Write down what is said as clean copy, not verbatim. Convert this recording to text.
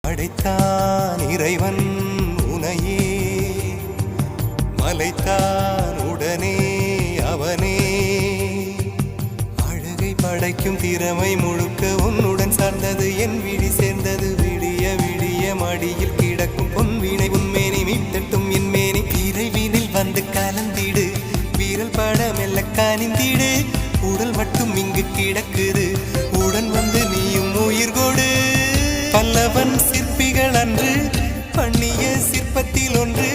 படைத்தான் இறைவன் உனையே, மலைத்தான் உடனே அவனே. அழகை படைக்கும் திறமை முழுக்க உன்னுடன் சார்ந்தது, என் விழி சேர்ந்தது. விடிய விடிய மடியில் கிடக்கும் பொன்வினை உன்மேனி மீட்டட்டும் என் மேனி. இறைவினில் வந்து கலந்திடு, வீரல் பட மெல்ல காணிந்திடு. உடல் மட்டும் இங்கு கிடக்குது, உடன் வந்து நீயும் உயிர் கொடு. பல்லவன் சிற்பிகள் அன்று பண்ணிய சிற்பத்தில் ஒன்று,